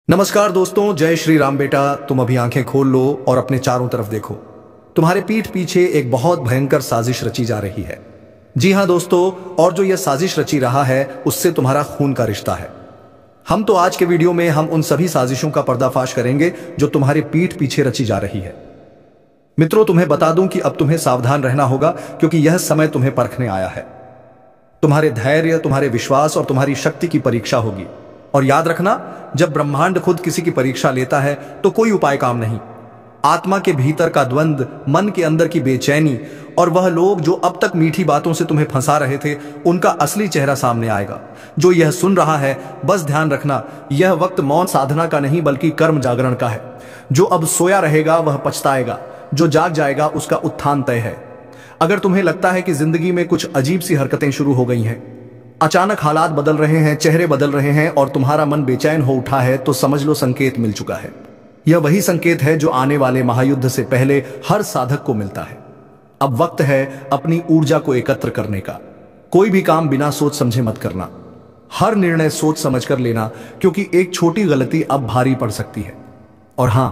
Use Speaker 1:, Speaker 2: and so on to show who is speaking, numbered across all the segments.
Speaker 1: नमस्कार दोस्तों, जय श्री राम। बेटा, तुम अभी आंखें खोल लो और अपने चारों तरफ देखो। तुम्हारे पीठ पीछे एक बहुत भयंकर साजिश रची जा रही है। जी हां दोस्तों, और जो यह साजिश रची रहा है उससे तुम्हारा खून का रिश्ता है। हम तो आज के वीडियो में हम उन सभी साजिशों का पर्दाफाश करेंगे जो तुम्हारे पीठ पीछे रची जा रही है। मित्रों, तुम्हें बता दूं कि अब तुम्हें सावधान रहना होगा, क्योंकि यह समय तुम्हें परखने आया है। तुम्हारे धैर्य, तुम्हारे विश्वास और तुम्हारी शक्ति की परीक्षा होगी। और याद रखना, जब ब्रह्मांड खुद किसी की परीक्षा लेता है तो कोई उपाय काम नहीं। आत्मा के भीतर का द्वंद, मन के अंदर की बेचैनी और वह लोग जो अब तक मीठी बातों से तुम्हें फंसा रहे थे, उनका असली चेहरा सामने आएगा। जो यह सुन रहा है, बस ध्यान रखना, यह वक्त मौन साधना का नहीं बल्कि कर्म जागरण का है। जो अब सोया रहेगा वह पछताएगा, जो जाग जाएगा उसका उत्थान तय है। अगर तुम्हें लगता है कि जिंदगी में कुछ अजीब सी हरकतें शुरू हो गई हैं, अचानक हालात बदल रहे हैं, चेहरे बदल रहे हैं और तुम्हारा मन बेचैन हो उठा है, तो समझ लो संकेत मिल चुका है। यह वही संकेत है जो आने वाले महायुद्ध से पहले हर साधक को मिलता है। अब वक्त है अपनी ऊर्जा को एकत्र करने का। कोई भी काम बिना सोच समझे मत करना। हर निर्णय सोच समझ कर लेना, क्योंकि एक छोटी गलती अब भारी पड़ सकती है। और हां,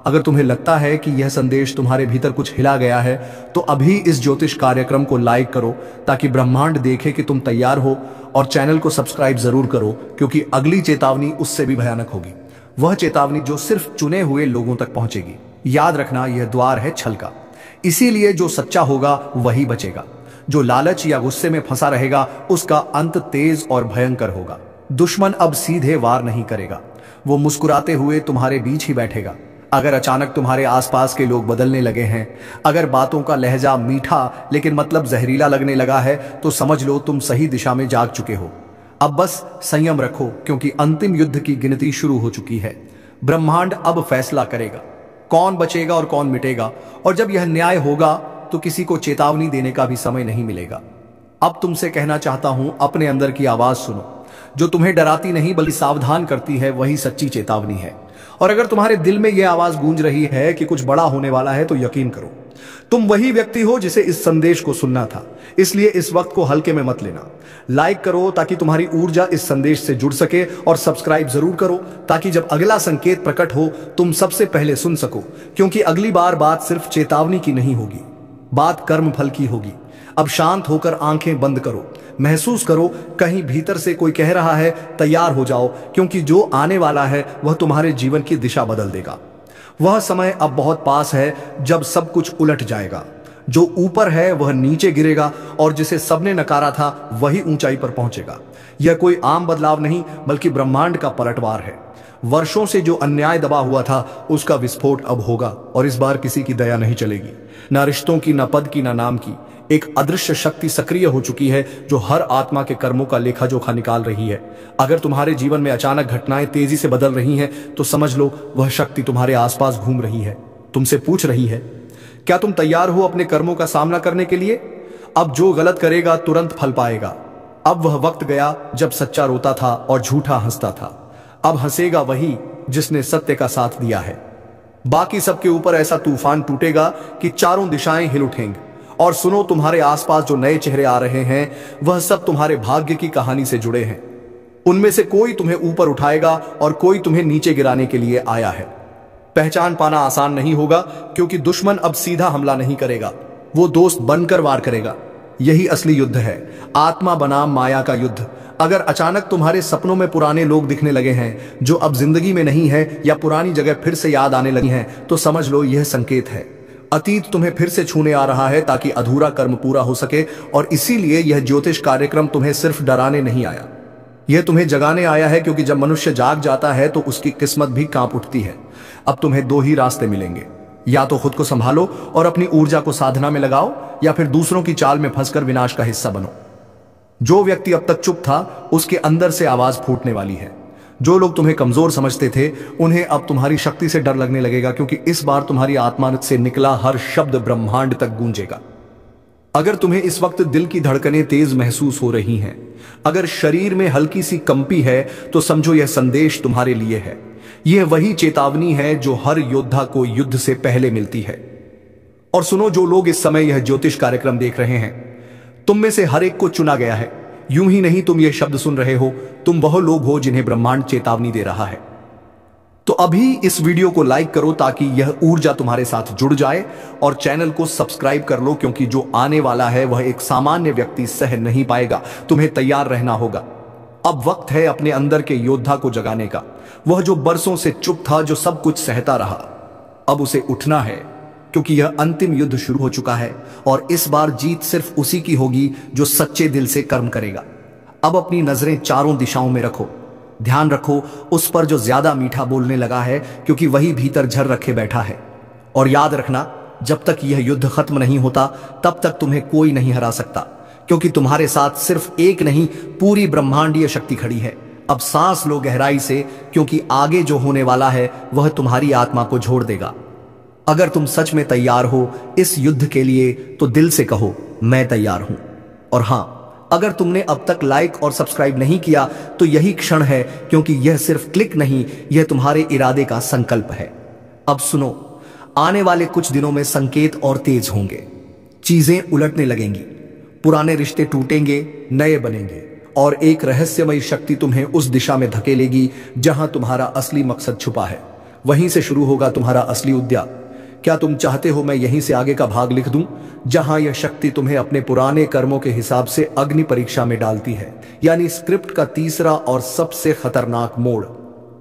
Speaker 1: अगर तुम्हें लगता है कि यह संदेश तुम्हारे भीतर कुछ हिला गया है, तो अभी इस ज्योतिष कार्यक्रम को लाइक करो ताकि ब्रह्मांड देखे कि तुम तैयार हो, और चैनल को सब्सक्राइब जरूर करो, क्योंकि अगली चेतावनी उससे भी भयानक होगी। वह चेतावनी जो सिर्फ चुने हुए लोगों तक पहुंचेगी। याद रखना, यह द्वार है छल का। इसीलिए जो सच्चा होगा वही बचेगा। जो लालच या गुस्से में फंसा रहेगा उसका अंत तेज और भयंकर होगा। दुश्मन अब सीधे वार नहीं करेगा, वो मुस्कुराते हुए तुम्हारे बीच ही बैठेगा। अगर अचानक तुम्हारे आसपास के लोग बदलने लगे हैं, अगर बातों का लहजा मीठा लेकिन मतलब जहरीला लगने लगा है, तो समझ लो तुम सही दिशा में जाग चुके हो। अब बस संयम रखो, क्योंकि अंतिम युद्ध की गिनती शुरू हो चुकी है। ब्रह्मांड अब फैसला करेगा, कौन बचेगा और कौन मिटेगा। और जब यह न्याय होगा तो किसी को चेतावनी देने का भी समय नहीं मिलेगा। अब तुमसे कहना चाहता हूं, अपने अंदर की आवाज सुनो। जो तुम्हें डराती नहीं बल्कि सावधान करती है, वही सच्ची चेतावनी है। और अगर तुम्हारे दिल में यह आवाज गूंज रही है कि कुछ बड़ा होने वाला है, तो यकीन करो, तुम वही व्यक्ति हो जिसे इस संदेश को सुनना था। इसलिए इस वक्त को हल्के में मत लेना। लाइक करो ताकि तुम्हारी ऊर्जा इस संदेश से जुड़ सके, और सब्सक्राइब जरूर करो ताकि जब अगला संकेत प्रकट हो तुम सबसे पहले सुन सको। क्योंकि अगली बार बात सिर्फ चेतावनी की नहीं होगी, बात कर्म फल की होगी। अब शांत होकर आंखें बंद करो, महसूस करो कहीं भीतर से कोई कह रहा है, तैयार हो जाओ, क्योंकि जो आने वाला है वह तुम्हारे जीवन की दिशा बदल देगा। वह समय अब बहुत पास है जब सब कुछ उलट जाएगा। जो ऊपर है वह नीचे गिरेगा, और जिसे सबने नकारा था वही ऊंचाई पर पहुंचेगा। यह कोई आम बदलाव नहीं बल्कि ब्रह्मांड का पलटवार है। वर्षों से जो अन्याय दबा हुआ था उसका विस्फोट अब होगा, और इस बार किसी की दया नहीं चलेगी, ना रिश्तों की, ना पद की, ना नाम की। एक अदृश्य शक्ति सक्रिय हो चुकी है जो हर आत्मा के कर्मों का लेखा जोखा निकाल रही है। अगर तुम्हारे जीवन में अचानक घटनाएं तेजी से बदल रही हैं, तो समझ लो वह शक्ति तुम्हारे आसपास घूम रही है, तुमसे पूछ रही है, क्या तुम तैयार हो अपने कर्मों का सामना करने के लिए? अब जो गलत करेगा तुरंत फल पाएगा। अब वह वक्त गया जब सच्चा रोता था और झूठा हंसता था। अब हंसेगा वही जिसने सत्य का साथ दिया है। बाकी सबके ऊपर ऐसा तूफान टूटेगा कि चारों दिशाएं हिल उठेंगी। और सुनो, तुम्हारे आसपास जो नए चेहरे आ रहे हैं, वह सब तुम्हारे भाग्य की कहानी से जुड़े हैं। उनमें से कोई तुम्हें ऊपर उठाएगा और कोई तुम्हें नीचे गिराने के लिए आया है। पहचान पाना आसान नहीं होगा, क्योंकि दुश्मन अब सीधा हमला नहीं करेगा, वो दोस्त बनकर वार करेगा। यही असली युद्ध है, आत्मा बनाम माया का युद्ध। अगर अचानक तुम्हारे सपनों में पुराने लोग दिखने लगे हैं जो अब जिंदगी में नहीं है, या पुरानी जगह फिर से याद आने लगी हैं, तो समझ लो यह संकेत है। अतीत तुम्हें फिर से छूने आ रहा है ताकि अधूरा कर्म पूरा हो सके। और इसीलिए यह ज्योतिष कार्यक्रम तुम्हें सिर्फ डराने नहीं आया, यह तुम्हें जगाने आया है। क्योंकि जब मनुष्य जाग जाता है तो उसकी किस्मत भी कांप उठती है। अब तुम्हें दो ही रास्ते मिलेंगे, या तो खुद को संभालो और अपनी ऊर्जा को साधना में लगाओ, या फिर दूसरों की चाल में फंसकर विनाश का हिस्सा बनो। जो व्यक्ति अब तक चुप था, उसके अंदर से आवाज फूटने वाली है। जो लोग तुम्हें कमजोर समझते थे, उन्हें अब तुम्हारी शक्ति से डर लगने लगेगा, क्योंकि इस बार तुम्हारी आत्मा से निकला हर शब्द ब्रह्मांड तक गूंजेगा। अगर तुम्हें इस वक्त दिल की धड़कनें तेज महसूस हो रही हैं, अगर शरीर में हल्की सी कंपी है, तो समझो यह संदेश तुम्हारे लिए है। यह वही चेतावनी है जो हर योद्धा को युद्ध से पहले मिलती है। और सुनो, जो लोग इस समय यह ज्योतिष कार्यक्रम देख रहे हैं, तुम में से हर एक को चुना गया है। यूं ही नहीं, तुम ये शब्द सुन रहे हो, तुम वह लोग हो जिन्हें ब्रह्मांड चेतावनी दे रहा है। तो अभी इस वीडियो को लाइक करो ताकि यह ऊर्जा तुम्हारे साथ जुड़ जाए, और चैनल को सब्सक्राइब कर लो, क्योंकि जो आने वाला है वह एक सामान्य व्यक्ति सह नहीं पाएगा। तुम्हें तैयार रहना होगा। अब वक्त है अपने अंदर के योद्धा को जगाने का। वह जो बरसों से चुप था, जो सब कुछ सहता रहा, अब उसे उठना है, क्योंकि यह अंतिम युद्ध शुरू हो चुका है और इस बार जीत सिर्फ उसी की होगी जो सच्चे दिल से कर्म करेगा। अब अपनी नजरें चारों दिशाओं में रखो। ध्यान रखो उस पर जो ज्यादा मीठा बोलने लगा है, क्योंकि वही भीतर झर रखे बैठा है। और याद रखना, जब तक यह युद्ध खत्म नहीं होता तब तक तुम्हें कोई नहीं हरा सकता, क्योंकि तुम्हारे साथ सिर्फ एक नहीं, पूरी ब्रह्मांडीय शक्ति खड़ी है। अब सांस लो गहराई से, क्योंकि आगे जो होने वाला है वह तुम्हारी आत्मा को झोड़ देगा। अगर तुम सच में तैयार हो इस युद्ध के लिए तो दिल से कहो, मैं तैयार हूं। और हां, अगर तुमने अब तक लाइक और सब्सक्राइब नहीं किया तो यही क्षण है, क्योंकि यह सिर्फ क्लिक नहीं, यह तुम्हारे इरादे का संकल्प है। अब सुनो, आने वाले कुछ दिनों में संकेत और तेज होंगे। चीजें उलटने लगेंगी, पुराने रिश्ते टूटेंगे, नए बनेंगे, और एक रहस्यमयी शक्ति तुम्हें उस दिशा में धकेलेगी जहां तुम्हारा असली मकसद छुपा है। वहीं से शुरू होगा तुम्हारा असली उद्या। क्या तुम चाहते हो मैं यहीं से आगे का भाग लिख दूं, जहां यह शक्ति तुम्हें अपने पुराने कर्मों के हिसाब से अग्नि परीक्षा में डालती है, यानी स्क्रिप्ट का तीसरा और सबसे खतरनाक मोड़।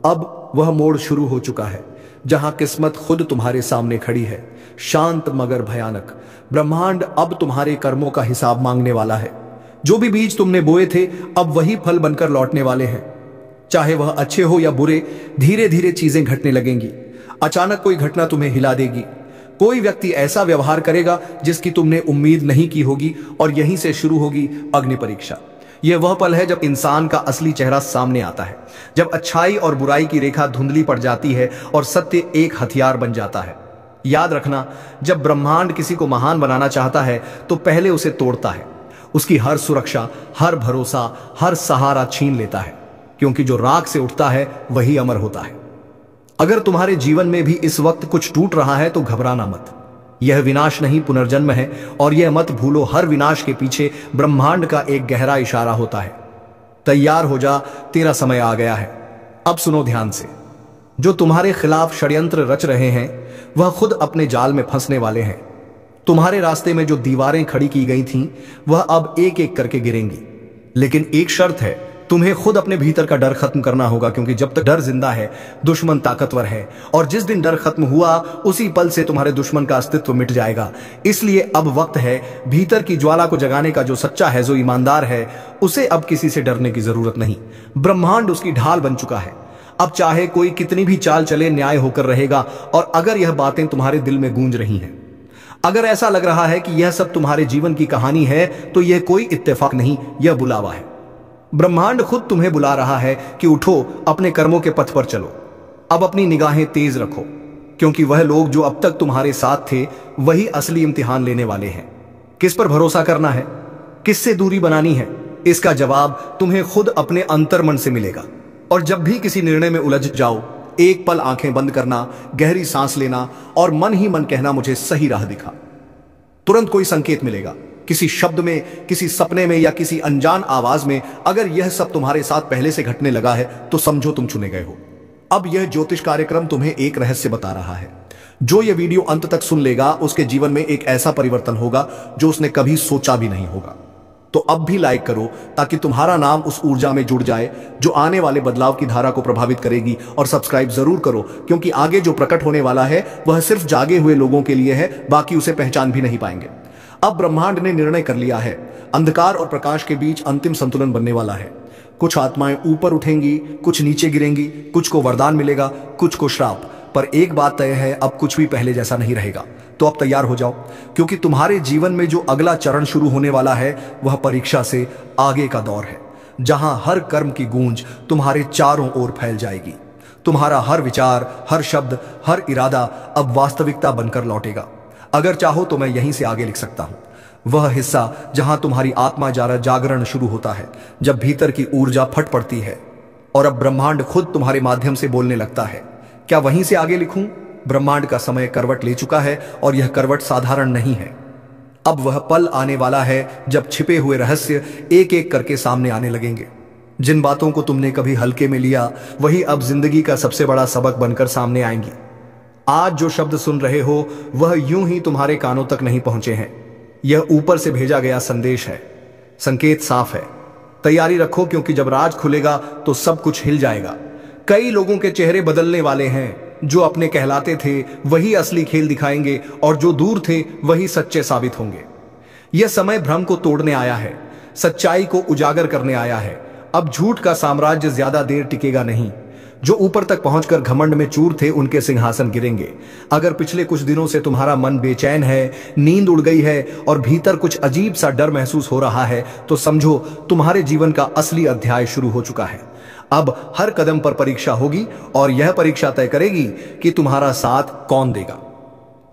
Speaker 1: अब वह मोड़ शुरू हो चुका है, जहां किस्मत खुद तुम्हारे सामने खड़ी है, शांत मगर भयानक। ब्रह्मांड अब तुम्हारे कर्मों का हिसाब मांगने वाला है। जो भी बीज तुमने बोए थे अब वही फल बनकर लौटने वाले हैं। चाहे वह अच्छे हो या बुरे, धीरे धीरे चीजें घटने लगेंगी। अचानक कोई घटना तुम्हें हिला देगी। कोई व्यक्ति ऐसा व्यवहार करेगा जिसकी तुमने उम्मीद नहीं की होगी, और यहीं से शुरू होगी अग्नि परीक्षा। यह वह पल है जब इंसान का असली चेहरा सामने आता है, जब अच्छाई और बुराई की रेखा धुंधली पड़ जाती है और सत्य एक हथियार बन जाता है। याद रखना, जब ब्रह्मांड किसी को महान बनाना चाहता है तो पहले उसे तोड़ता है। उसकी हर सुरक्षा, हर भरोसा, हर सहारा छीन लेता है, क्योंकि जो राख से उठता है वही अमर होता है। अगर तुम्हारे जीवन में भी इस वक्त कुछ टूट रहा है तो घबराना मत। यह विनाश नहीं, पुनर्जन्म है, और यह मत भूलो, हर विनाश के पीछे ब्रह्मांड का एक गहरा इशारा होता है। तैयार हो जा, तेरा समय आ गया है। अब सुनो ध्यान से, जो तुम्हारे खिलाफ षड्यंत्र रच रहे हैं वह खुद अपने जाल में फंसने वाले हैं। तुम्हारे रास्ते में जो दीवारें खड़ी की गई थीं वह अब एक एक करके गिरेंगी, लेकिन एक शर्त है, तुम्हें खुद अपने भीतर का डर खत्म करना होगा, क्योंकि जब तक डर जिंदा है दुश्मन ताकतवर है, और जिस दिन डर खत्म हुआ उसी पल से तुम्हारे दुश्मन का अस्तित्व मिट जाएगा। इसलिए अब वक्त है भीतर की ज्वाला को जगाने का। जो सच्चा है, जो ईमानदार है, उसे अब किसी से डरने की जरूरत नहीं। ब्रह्मांड उसकी ढाल बन चुका है। अब चाहे कोई कितनी भी चाल चले, न्याय होकर रहेगा। और अगर यह बातें तुम्हारे दिल में गूंज रही हैं, अगर ऐसा लग रहा है कि यह सब तुम्हारे जीवन की कहानी है, तो यह कोई इत्तेफाक नहीं, यह बुलावा है। ब्रह्मांड खुद तुम्हें बुला रहा है कि उठो, अपने कर्मों के पथ पर चलो। अब अपनी निगाहें तेज रखो, क्योंकि वह लोग जो अब तक तुम्हारे साथ थे वही असली इम्तिहान लेने वाले हैं। किस पर भरोसा करना है, किससे दूरी बनानी है, इसका जवाब तुम्हें खुद अपने अंतर्मन से मिलेगा। और जब भी किसी निर्णय में उलझ जाओ, एक पल आंखें बंद करना, गहरी सांस लेना और मन ही मन कहना, मुझे सही राह दिखा। तुरंत कोई संकेत मिलेगा, किसी शब्द में, किसी सपने में या किसी अनजान आवाज में। अगर यह सब तुम्हारे साथ पहले से घटने लगा है तो समझो तुम चुने गए हो। अब यह ज्योतिष कार्यक्रम तुम्हें एक रहस्य बता रहा है। जो यह वीडियो अंत तक सुन लेगा उसके जीवन में एक ऐसा परिवर्तन होगा जो उसने कभी सोचा भी नहीं होगा। तो अब भी लाइक करो ताकि तुम्हारा नाम उस ऊर्जा में जुड़ जाए जो आने वाले बदलाव की धारा को प्रभावित करेगी। और सब्सक्राइब जरूर करो, क्योंकि आगे जो प्रकट होने वाला है वह सिर्फ जागे हुए लोगों के लिए है, बाकी उसे पहचान भी नहीं पाएंगे। अब ब्रह्मांड ने निर्णय कर लिया है, अंधकार और प्रकाश के बीच अंतिम संतुलन बनने वाला है। कुछ आत्माएं ऊपर उठेंगी, कुछ नीचे गिरेंगी, कुछ को वरदान मिलेगा, कुछ को श्राप। पर एक बात तय है, अब कुछ भी पहले जैसा नहीं रहेगा। तो अब तैयार हो जाओ, क्योंकि तुम्हारे जीवन में जो अगला चरण शुरू होने वाला है वह परीक्षा से आगे का दौर है, जहां हर कर्म की गूंज तुम्हारे चारों ओर फैल जाएगी। तुम्हारा हर विचार, हर शब्द, हर इरादा अब वास्तविकता बनकर लौटेगा। अगर चाहो तो मैं यहीं से आगे लिख सकता हूं, वह हिस्सा जहां तुम्हारी आत्मा जागरण शुरू होता है, जब भीतर की ऊर्जा फट पड़ती है और अब ब्रह्मांड खुद तुम्हारे माध्यम से बोलने लगता है। क्या वहीं से आगे लिखूं? ब्रह्मांड का समय करवट ले चुका है और यह करवट साधारण नहीं है। अब वह पल आने वाला है जब छिपे हुए रहस्य एक एक करके सामने आने लगेंगे। जिन बातों को तुमने कभी हल्के में लिया वही अब जिंदगी का सबसे बड़ा सबक बनकर सामने आएंगी। आज जो शब्द सुन रहे हो वह यूं ही तुम्हारे कानों तक नहीं पहुंचे हैं। यह ऊपर से भेजा गया संदेश है। संकेत साफ है। तैयारी रखो, क्योंकि जब राज खुलेगा तो सब कुछ हिल जाएगा। कई लोगों के चेहरे बदलने वाले हैं। जो अपने कहलाते थे वही असली खेल दिखाएंगे और जो दूर थे वही सच्चे साबित होंगे। यह समय भ्रम को तोड़ने आया है, सच्चाई को उजागर करने आया है। अब झूठ का साम्राज्य ज्यादा देर टिकेगा नहीं। जो ऊपर तक पहुंचकर घमंड में चूर थे उनके सिंहासन गिरेंगे। अगर पिछले कुछ दिनों से तुम्हारा मन बेचैन है, नींद उड़ गई है और भीतर कुछ अजीब सा डर महसूस हो रहा है, तो समझो तुम्हारे जीवन का असली अध्याय शुरू हो चुका है। अब हर कदम पर परीक्षा होगी और यह परीक्षा तय करेगी कि तुम्हारा साथ कौन देगा।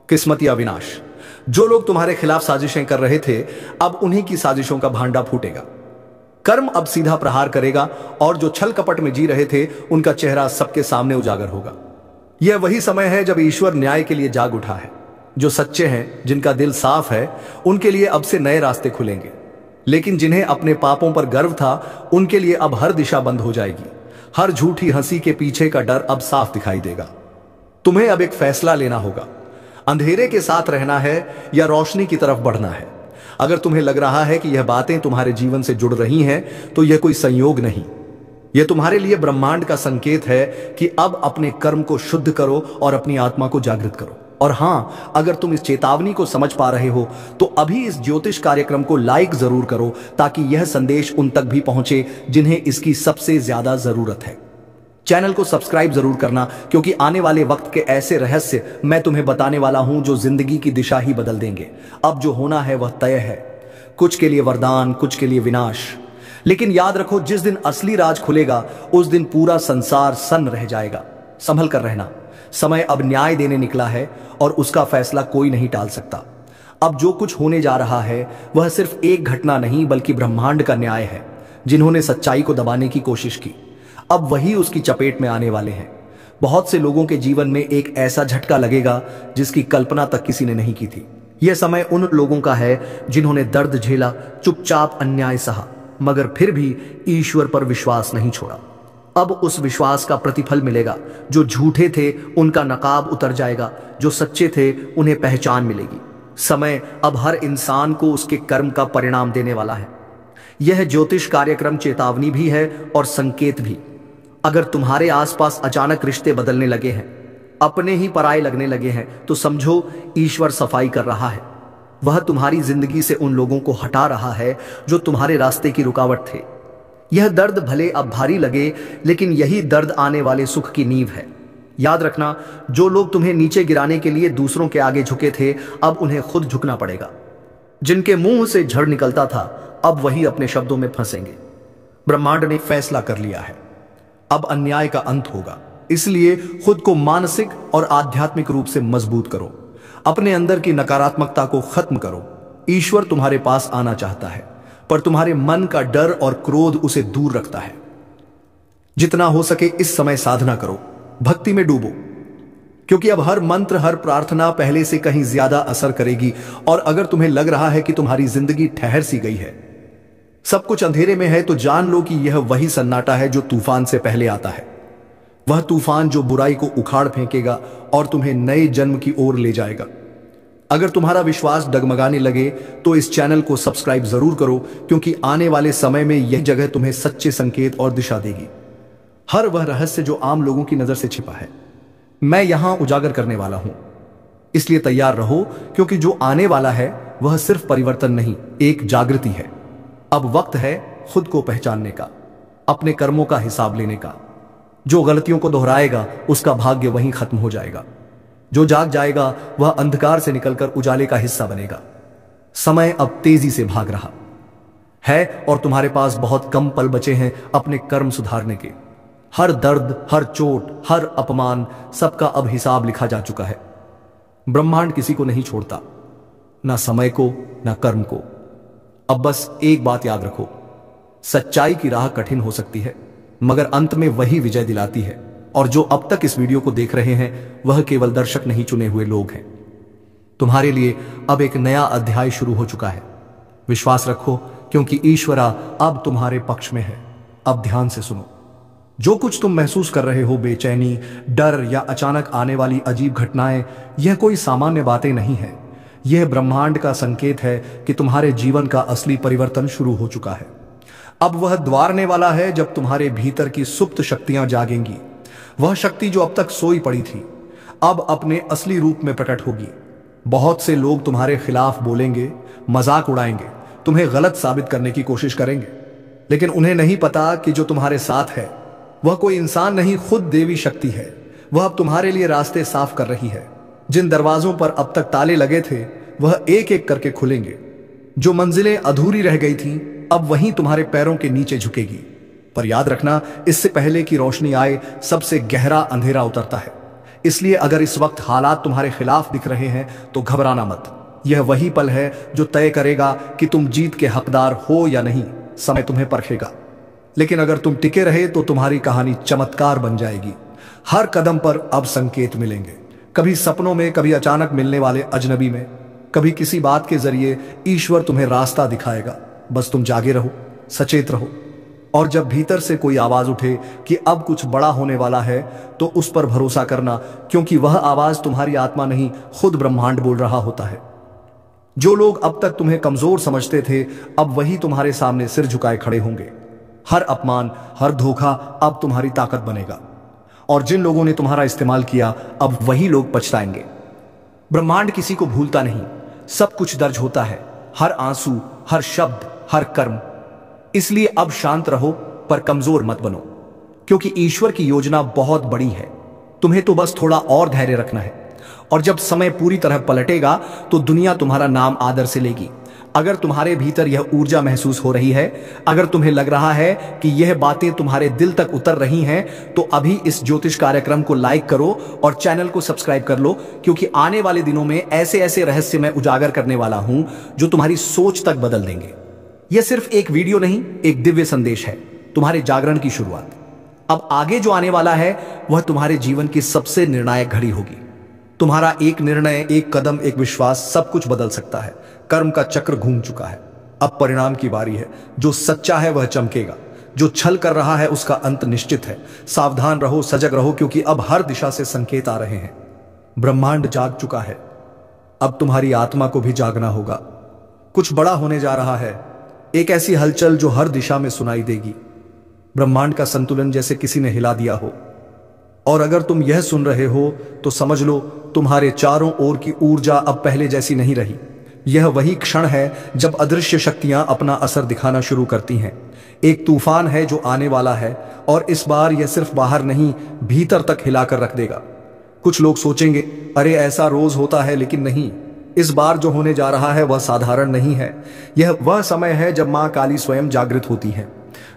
Speaker 1: किस्मत या विनाश। जो लोग तुम्हारे खिलाफ साजिशें कर रहे थे, अब उन्हीं की साजिशों का भांडा फूटेगा। कर्म अब सीधा प्रहार करेगा और जो छल कपट में जी रहे थे उनका चेहरा सबके सामने उजागर होगा। यह वही समय है जब ईश्वर न्याय के लिए जाग उठा है। जो सच्चे हैं, जिनका दिल साफ है, उनके लिए अब से नए रास्ते खुलेंगे। लेकिन जिन्हें अपने पापों पर गर्व था, उनके लिए अब हर दिशा बंद हो जाएगी। हर झूठी हंसी के पीछे का डर अब साफ दिखाई देगा। तुम्हें अब एक फैसला लेना होगा। अंधेरे के साथ रहना है या रोशनी की तरफ बढ़ना है। अगर तुम्हें लग रहा है कि यह बातें तुम्हारे जीवन से जुड़ रही हैं, तो यह कोई संयोग नहीं। यह तुम्हारे लिए ब्रह्मांड का संकेत है कि अब अपने कर्म को शुद्ध करो और अपनी आत्मा को जागृत करो। और हां, अगर तुम इस चेतावनी को समझ पा रहे हो तो अभी इस ज्योतिष कार्यक्रम को लाइक जरूर करो, ताकि यह संदेश उन तक भी पहुंचे जिन्हें इसकी सबसे ज्यादा जरूरत है। चैनल को सब्सक्राइब जरूर करना, क्योंकि आने वाले वक्त के ऐसे रहस्य मैं तुम्हें बताने वाला हूं जो जिंदगी की दिशा ही बदल देंगे। अब जो होना है वह तय है। कुछ के लिए वरदान, कुछ के लिए विनाश। लेकिन याद रखो, जिस दिन असली राज खुलेगा उस दिन पूरा संसार सन्न रह जाएगा। संभल कर रहना। समय अब न्याय देने निकला है और उसका फैसला कोई नहीं टाल सकता। अब जो कुछ होने जा रहा है वह सिर्फ एक घटना नहीं, बल्कि ब्रह्मांड का न्याय है। जिन्होंने सच्चाई को दबाने की कोशिश की, अब वही उसकी चपेट में आने वाले हैं। बहुत से लोगों के जीवन में एक ऐसा झटका लगेगा जिसकी कल्पना तक किसी ने नहीं की थी। यह समय उन लोगों का है जिन्होंने दर्द झेला, चुपचाप अन्याय सहा, मगर फिर भी ईश्वर पर विश्वास नहीं छोड़ा। अब उस विश्वास का प्रतिफल मिलेगा। जो झूठे थे उनका नकाब उतर जाएगा, जो सच्चे थे उन्हें पहचान मिलेगी। समय अब हर इंसान को उसके कर्म का परिणाम देने वाला है। यह ज्योतिष कार्यक्रम चेतावनी भी है और संकेत भी। अगर तुम्हारे आसपास अचानक रिश्ते बदलने लगे हैं, अपने ही पराये लगने लगे हैं, तो समझो ईश्वर सफाई कर रहा है। वह तुम्हारी जिंदगी से उन लोगों को हटा रहा है जो तुम्हारे रास्ते की रुकावट थे। यह दर्द भले अब भारी लगे, लेकिन यही दर्द आने वाले सुख की नींव है। याद रखना, जो लोग तुम्हें नीचे गिराने के लिए दूसरों के आगे झुके थे, अब उन्हें खुद झुकना पड़ेगा। जिनके मुंह से झड़ निकलता था, अब वही अपने शब्दों में फंसेंगे। ब्रह्मांड ने फैसला कर लिया है। अब अन्याय का अंत होगा। इसलिए खुद को मानसिक और आध्यात्मिक रूप से मजबूत करो। अपने अंदर की नकारात्मकता को खत्म करो। ईश्वर तुम्हारे पास आना चाहता है, पर तुम्हारे मन का डर और क्रोध उसे दूर रखता है। जितना हो सके इस समय साधना करो, भक्ति में डूबो, क्योंकि अब हर मंत्र, हर प्रार्थना पहले से कहीं ज्यादा असर करेगी। और अगर तुम्हें लग रहा है कि तुम्हारी जिंदगी ठहर सी गई है, सब कुछ अंधेरे में है, तो जान लो कि यह वही सन्नाटा है जो तूफान से पहले आता है। वह तूफान जो बुराई को उखाड़ फेंकेगा और तुम्हें नए जन्म की ओर ले जाएगा। अगर तुम्हारा विश्वास डगमगाने लगे तो इस चैनल को सब्सक्राइब जरूर करो, क्योंकि आने वाले समय में यह जगह तुम्हें सच्चे संकेत और दिशा देगी। हर वह रहस्य जो आम लोगों की नजर से छिपा है, मैं यहां उजागर करने वाला हूं। इसलिए तैयार रहो, क्योंकि जो आने वाला है वह सिर्फ परिवर्तन नहीं, एक जागृति है। अब वक्त है खुद को पहचानने का, अपने कर्मों का हिसाब लेने का। जो गलतियों को दोहराएगा उसका भाग्य वहीं खत्म हो जाएगा। जो जाग जाएगा वह अंधकार से निकलकर उजाले का हिस्सा बनेगा। समय अब तेजी से भाग रहा है और तुम्हारे पास बहुत कम पल बचे हैं अपने कर्म सुधारने के। हर दर्द, हर चोट, हर अपमान, सबका अब हिसाब लिखा जा चुका है। ब्रह्मांड किसी को नहीं छोड़ता, ना समय को, ना कर्म को। अब बस एक बात याद रखो, सच्चाई की राह कठिन हो सकती है, मगर अंत में वही विजय दिलाती है। और जो अब तक इस वीडियो को देख रहे हैं वह केवल दर्शक नहीं, चुने हुए लोग हैं। तुम्हारे लिए अब एक नया अध्याय शुरू हो चुका है। विश्वास रखो, क्योंकि ईश्वरा अब तुम्हारे पक्ष में है। अब ध्यान से सुनो। जो कुछ तुम महसूस कर रहे हो, बेचैनी, डर या अचानक आने वाली अजीब घटनाएं, यह कोई सामान्य बातें नहीं है। यह ब्रह्मांड का संकेत है कि तुम्हारे जीवन का असली परिवर्तन शुरू हो चुका है। अब वह द्वारने वाला है जब तुम्हारे भीतर की सुप्त शक्तियां जागेंगी। वह शक्ति जो अब तक सोई पड़ी थी, अब अपने असली रूप में प्रकट होगी। बहुत से लोग तुम्हारे खिलाफ बोलेंगे, मजाक उड़ाएंगे, तुम्हें गलत साबित करने की कोशिश करेंगे, लेकिन उन्हें नहीं पता कि जो तुम्हारे साथ है वह कोई इंसान नहीं, खुद देवी शक्ति है। वह अब तुम्हारे लिए रास्ते साफ कर रही है। जिन दरवाजों पर अब तक ताले लगे थे वह एक एक करके खुलेंगे। जो मंजिलें अधूरी रह गई थीं अब वहीं तुम्हारे पैरों के नीचे झुकेगी। पर याद रखना, इससे पहले कि रोशनी आए सबसे गहरा अंधेरा उतरता है। इसलिए अगर इस वक्त हालात तुम्हारे खिलाफ दिख रहे हैं तो घबराना मत। यह वही पल है जो तय करेगा कि तुम जीत के हकदार हो या नहीं। समय तुम्हें परखेगा, लेकिन अगर तुम टिके रहे तो तुम्हारी कहानी चमत्कार बन जाएगी। हर कदम पर अब संकेत मिलेंगे, कभी सपनों में, कभी अचानक मिलने वाले अजनबी में, कभी किसी बात के जरिए ईश्वर तुम्हें रास्ता दिखाएगा। बस तुम जागे रहो, सचेत रहो, और जब भीतर से कोई आवाज उठे कि अब कुछ बड़ा होने वाला है तो उस पर भरोसा करना, क्योंकि वह आवाज तुम्हारी आत्मा नहीं, खुद ब्रह्मांड बोल रहा होता है। जो लोग अब तक तुम्हें कमजोर समझते थे अब वही तुम्हारे सामने सिर झुकाए खड़े होंगे। हर अपमान, हर धोखा अब तुम्हारी ताकत बनेगा, और जिन लोगों ने तुम्हारा इस्तेमाल किया अब वही लोग पछताएंगे। ब्रह्मांड किसी को भूलता नहीं, सब कुछ दर्ज होता है, हर आंसू, हर शब्द, हर कर्म। इसलिए अब शांत रहो पर कमजोर मत बनो, क्योंकि ईश्वर की योजना बहुत बड़ी है। तुम्हें तो बस थोड़ा और धैर्य रखना है, और जब समय पूरी तरह पलटेगा तो दुनिया तुम्हारा नाम आदर से लेगी। अगर तुम्हारे भीतर यह ऊर्जा महसूस हो रही है, अगर तुम्हें लग रहा है कि यह बातें तुम्हारे दिल तक उतर रही हैं, तो अभी इस ज्योतिष कार्यक्रम को लाइक करो और चैनल को सब्सक्राइब कर लो, क्योंकि आने वाले दिनों में ऐसे ऐसे रहस्य मैं उजागर करने वाला हूं जो तुम्हारी सोच तक बदल देंगे। यह सिर्फ एक वीडियो नहीं, एक दिव्य संदेश है, तुम्हारे जागरण की शुरुआत। अब आगे जो आने वाला है वह तुम्हारे जीवन की सबसे निर्णायक घड़ी होगी। तुम्हारा एक निर्णय, एक कदम, एक विश्वास सब कुछ बदल सकता है। कर्म का चक्र घूम चुका है, अब परिणाम की बारी है। जो सच्चा है वह चमकेगा, जो छल कर रहा है उसका अंत निश्चित है। सावधान रहो, सजग रहो, क्योंकि अब हर दिशा से संकेत आ रहे हैं। ब्रह्मांड जाग चुका है, अब तुम्हारी आत्मा को भी जागना होगा। कुछ बड़ा होने जा रहा है, एक ऐसी हलचल जो हर दिशा में सुनाई देगी। ब्रह्मांड का संतुलन जैसे किसी ने हिला दिया हो। और अगर तुम यह सुन रहे हो तो समझ लो तुम्हारे चारों ओर की ऊर्जा अब पहले जैसी नहीं रही। यह वही क्षण है जब अदृश्य शक्तियां अपना असर दिखाना शुरू करती हैं। एक तूफान है जो आने वाला है, और इस बार यह सिर्फ बाहर नहीं, भीतर तक हिलाकर रख देगा। कुछ लोग सोचेंगे, अरे ऐसा रोज होता है, लेकिन नहीं, इस बार जो होने जा रहा है वह साधारण नहीं है। यह वह समय है जब मां काली स्वयं जागृत होती है,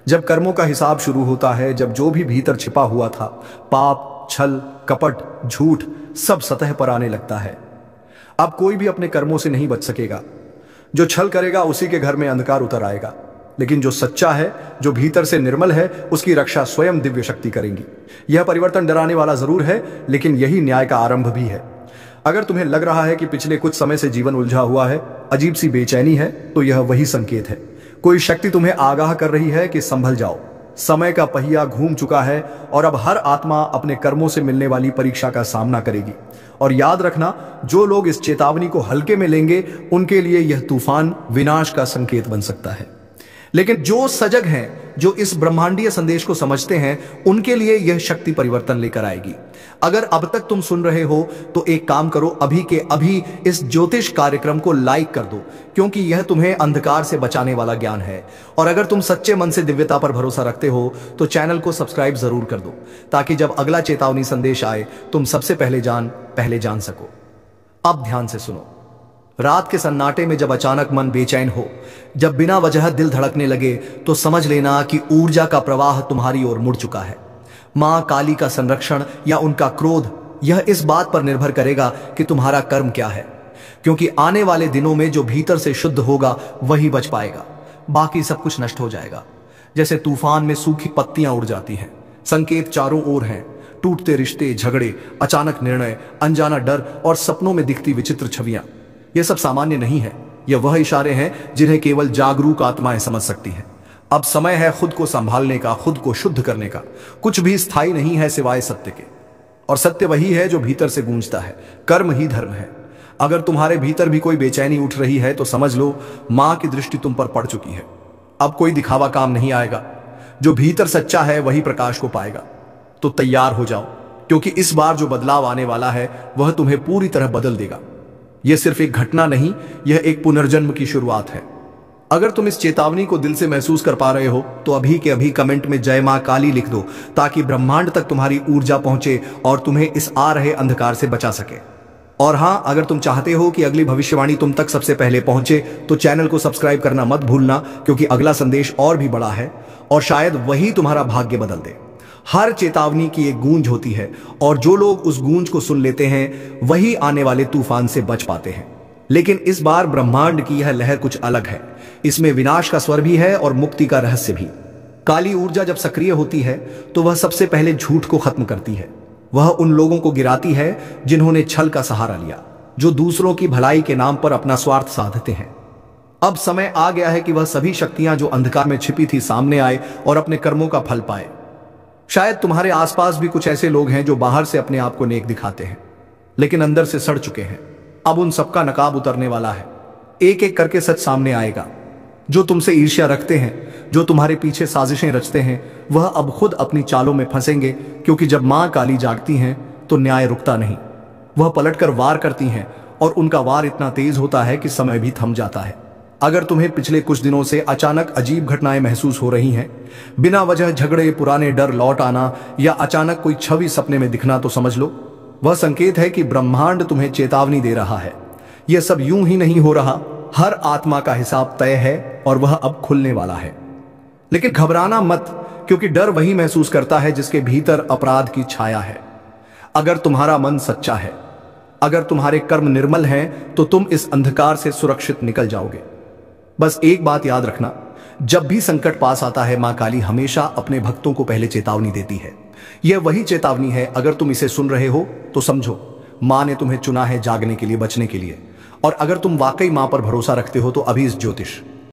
Speaker 1: जब कर्मों का हिसाब शुरू होता है, जब जो भी भीतर छिपा हुआ था, पाप, छल, कपट, झूठ, सब सतह पर आने लगता है। अब कोई भी अपने कर्मों से नहीं बच सकेगा। जो छल करेगा उसी के घर में अंधकार उतर आएगा, लेकिन जो सच्चा है, जो भीतर से निर्मल है, उसकी रक्षा स्वयं दिव्य शक्ति करेंगी। यह परिवर्तन डराने वाला जरूर है, लेकिन यही न्याय का आरंभ भी है। अगर तुम्हें लग रहा है कि पिछले कुछ समय से जीवन उलझा हुआ है, अजीब सी बेचैनी है, तो यह वही संकेत है। कोई शक्ति तुम्हें आगाह कर रही है कि संभल जाओ, समय का पहिया घूम चुका है, और अब हर आत्मा अपने कर्मों से मिलने वाली परीक्षा का सामना करेगी। और याद रखना, जो लोग इस चेतावनी को हल्के में लेंगे उनके लिए यह तूफान विनाश का संकेत बन सकता है, लेकिन जो सजग हैं, जो इस ब्रह्मांडीय संदेश को समझते हैं, उनके लिए यह शक्ति परिवर्तन लेकर आएगी। अगर अब तक तुम सुन रहे हो तो एक काम करो, अभी के अभी इस ज्योतिष कार्यक्रम को लाइक कर दो, क्योंकि यह तुम्हें अंधकार से बचाने वाला ज्ञान है। और अगर तुम सच्चे मन से दिव्यता पर भरोसा रखते हो तो चैनल को सब्सक्राइब जरूर कर दो, ताकि जब अगला चेतावनी संदेश आए तुम सबसे पहले जान सको। अब ध्यान से सुनो। रात के सन्नाटे में जब अचानक मन बेचैन हो, जब बिना वजह दिल धड़कने लगे, तो समझ लेना कि ऊर्जा का प्रवाह तुम्हारी ओर मुड़ चुका है। मां काली का संरक्षण या उनका क्रोध, यह इस बात पर निर्भर करेगा कि तुम्हारा कर्म क्या है, क्योंकि आने वाले दिनों में जो भीतर से शुद्ध होगा वही बच पाएगा, बाकी सब कुछ नष्ट हो जाएगा। जैसे तूफान में सूखी पत्तियां उड़ जाती हैं, संकेत चारों ओर हैं, टूटते रिश्ते, झगड़े, अचानक निर्णय, अनजाना डर और सपनों में दिखती विचित्र छवियां। यह सब सामान्य नहीं है, यह वह इशारे हैं जिन्हें केवल जागरूक आत्माएं समझ सकती हैं। अब समय है खुद को संभालने का, खुद को शुद्ध करने का। कुछ भी स्थायी नहीं है सिवाय सत्य के, और सत्य वही है जो भीतर से गूंजता है। कर्म ही धर्म है। अगर तुम्हारे भीतर भी कोई बेचैनी उठ रही है तो समझ लो मां की दृष्टि तुम पर पड़ चुकी है। अब कोई दिखावा काम नहीं आएगा। जो भीतर सच्चा है वही प्रकाश को पाएगा। तो तैयार हो जाओ, क्योंकि इस बार जो बदलाव आने वाला है वह तुम्हें पूरी तरह बदल देगा। यह सिर्फ एक घटना नहीं, यह एक पुनर्जन्म की शुरुआत है। अगर तुम इस चेतावनी को दिल से महसूस कर पा रहे हो तो अभी के अभी कमेंट में जय मां काली लिख दो, ताकि ब्रह्मांड तक तुम्हारी ऊर्जा पहुंचे और तुम्हें इस आ रहे अंधकार से बचा सके। और हां, अगर तुम चाहते हो कि अगली भविष्यवाणी तुम तक सबसे पहले पहुंचे तो चैनल को सब्सक्राइब करना मत भूलना, क्योंकि अगला संदेश और भी बड़ा है और शायद वही तुम्हारा भाग्य बदल दे। हर चेतावनी की एक गूंज होती है, और जो लोग उस गूंज को सुन लेते हैं वही आने वाले तूफान से बच पाते हैं। लेकिन इस बार ब्रह्मांड की यह लहर कुछ अलग है। इसमें विनाश का स्वर भी है और मुक्ति का रहस्य भी। काली ऊर्जा जब सक्रिय होती है तो वह सबसे पहले झूठ को खत्म करती है। वह उन लोगों को गिराती है जिन्होंने छल का सहारा लिया, जो दूसरों की भलाई के नाम पर अपना स्वार्थ साधते हैं। अब समय आ गया है कि वह सभी शक्तियां जो अंधकार में छिपी थी सामने आए और अपने कर्मों का फल पाए। शायद तुम्हारे आसपास भी कुछ ऐसे लोग हैं जो बाहर से अपने आप को नेक दिखाते हैं, लेकिन अंदर से सड़ चुके हैं। अब उन सबका नकाब उतरने वाला है। एक एक करके सच सामने आएगा। जो तुमसे ईर्ष्या रखते हैं, जो तुम्हारे पीछे साजिशें रचते हैं, वह अब खुद अपनी चालों में फंसेंगे, क्योंकि जब मां काली जागती हैं तो न्याय रुकता नहीं। वह पलटकर वार करती हैं और उनका वार इतना तेज होता है कि समय भी थम जाता है। अगर तुम्हें पिछले कुछ दिनों से अचानक अजीब घटनाएं महसूस हो रही हैं, बिना वजह झगड़े, पुराने डर लौट आना या अचानक कोई छवि सपने में दिखना, तो समझ लो वह संकेत है कि ब्रह्मांड तुम्हें चेतावनी दे रहा है। यह सब यूं ही नहीं हो रहा। हर आत्मा का हिसाब तय है और वह अब खुलने वाला है। लेकिन घबराना मत, क्योंकि डर वही महसूस करता है जिसके भीतर अपराध की छाया है। अगर तुम्हारा मन सच्चा है, अगर तुम्हारे कर्म निर्मल हैं, तो तुम इस अंधकार से सुरक्षित निकल जाओगे। बस एक बात याद रखना, जब भी संकट पास आता है मां काली हमेशा अपने भक्तों को पहले चेतावनी देती है। यह वही चेतावनी है। अगर तुम इसे सुन रहे हो तो समझो मां ने तुम्हें चुना है जागने के लिए, बचने के लिए। और अगर तुम वाकई मां पर भरोसा रखते हो तो अभी इस ज्योतिष